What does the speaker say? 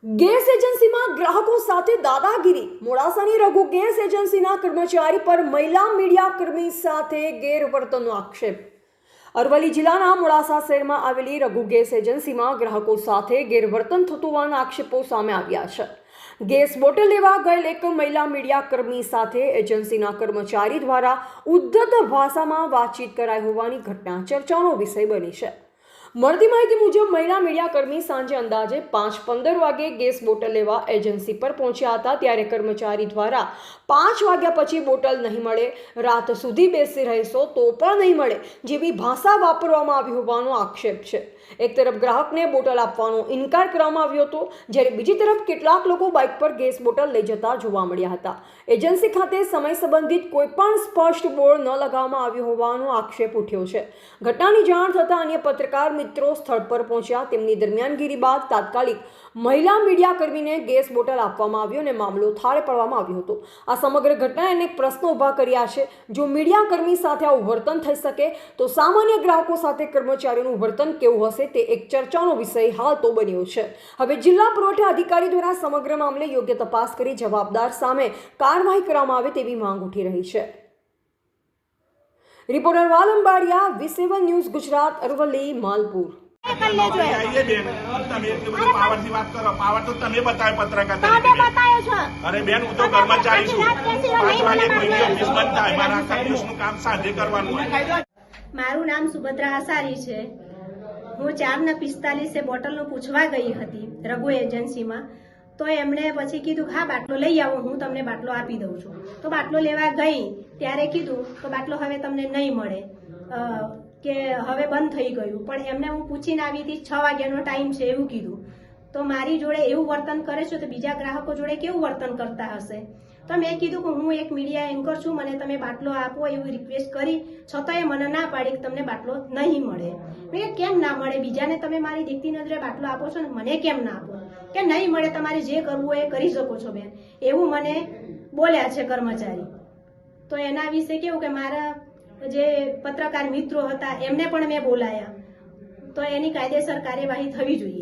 Gas એજન્સીમાં ગ્રાહકો સાથે દાદાગીરી. મોડાસાની રઘુ ગેસ એજન્સીના કર્મચારી પર મહિલા મીડિયા કર્મી સાથે ગેરવર્તનનો આક્ષેપ. અરવલ્લી જિલ્લાના મોડાસા શહેરમાં આવેલી રઘુ ગેસ એજન્સીમાં ગ્રાહકો સાથે ગેરવર્તન થતું હોવાના આક્ષેપો સામે આવ્યા છે. ગેસ બોટલ લેવા ગયેલ એક મહિલા મીડિયા કર્મી સાથે એજન્સીના કર્મચારી દ્વારા ઉદ્ધત ભાષામાં વાતચીત કરાઈ હોવાની ઘટના ચર્ચાનો વિષય બની છે. મળતી માહિતી મુજબ મહિલા મીડિયાકર્મી સાંજે અંદાજે 5:15 વાગે ગેસ બોટલ લેવા એજન્સી પર પહોંચ્યા હતા. ત્યારે કર્મચારી દ્વારા 5 વાગ્યા પછી બોટલ નહીં મળે, રાત સુધી બેસી રહેશો તો પણ નહીં મળે જેવી ભાષા વાપરવામાં આવી હોવાનો આક્ષેપ છે. એક તરફ ગ્રાહકને બોટલ આપવાનો ઇનકાર કરવામાં આવ્યો હતો, જ્યારે બીજી તરફ કેટલાક લોકો બાઇક પર ગેસ બોટલ લઈ જતા જોવા મળ્યા હતા. એજન્સી ખાતે સમય સંબંધિત કોઈ પણ સ્પષ્ટ બોર્ડ ન લગાવવામાં આવ્યો હોવાનો આક્ષેપ ઉઠ્યો છે. ઘટનાની જાણ થતાં અન્ય પત્રકાર મિત્રો સ્થળ પર પહોંચ્યા. તેમની દરમિયાનગીરી બાદ તાત્કાલિક મહિલા મીડિયા કર્મીને ગેસ બોટલ આપવામાં આવ્યો અને મામલો થાળે પાડવામાં આવ્યો હતો. આ સમગ્ર ઘટનાએ અનેક પ્રશ્નો ઊભા કર્યા છે. જો મીડિયા કર્મી સાથે આવું વર્તન થઈ શકે તો સામાન્ય ગ્રાહકો સાથે કર્મચારીઓનું વર્તન કેવું હશે તે એક ચર્ચાનો વિષય હાલ તો બન્યો છે. હવે જિલ્લા પુરવઠા અધિકારી દ્વારા સમગ્ર મામલે યોગ્ય તપાસ કરી જવાબદાર સામે કાર્યવાહી કરવામાં આવે તેવી માંગ ઉઠી રહી છે. Reporter Valambadiya, V7 news Gujarat, Aravalli, Malpur. Power તો તમે બતાવ્યો પત્રકાર. અરે બેન, હું તો કર્મચારી છું. 5 વાગે કોઈની ઓફિસ બંધ થાય. મારા આખા દિવસનું કામ સાંજે કરવાનું હોય. મારું નામ સુભદ્રા આસારી છે. હું 4:45 બોટલનું પૂછવા ગઈ હતી રઘુ એજન્સીમાં. તો એમણે પછી કીધું હા બાટલો લઈ આવો, હું તમને બાટલો આપી દઉં છું. તો બાટલો લેવા ગઈ ત્યારે કીધું તો બાટલો હવે તમને નહીં મળે, કે હવે બંધ થઈ ગયું. પણ એમને હું પૂછીને આવી હતી 6 વાગ્યાનો ટાઈમ છે એવું કીધું. તો મારી જોડે એવું વર્તન કરે છે તો બીજા ગ્રાહકો જોડે કેવું વર્તન કરતા હશે. તો મેં કીધું કે હું એક મીડિયા એન્કર છું, મને તમે બાટલો આપો એવું રિક્વેસ્ટ કરી, છતાંય મને ના પાડી કે તમને બાટલો નહીં મળે. મેં કેમ ના મળે? બીજાને તમે મારી દીકરી નજરે બાટલો આપો છો ને મને કેમ ના આપો? કે નહીં મળે, તમારે જે કરવું હોય એ કરી શકો છો બેન, એવું મને બોલ્યા છે કર્મચારી. તો એના વિશે કેવું કે મારા જે પત્રકાર મિત્રો હતા એમને પણ મેં બોલાયા. તો એની કાયદેસર કાર્યવાહી થવી જોઈએ.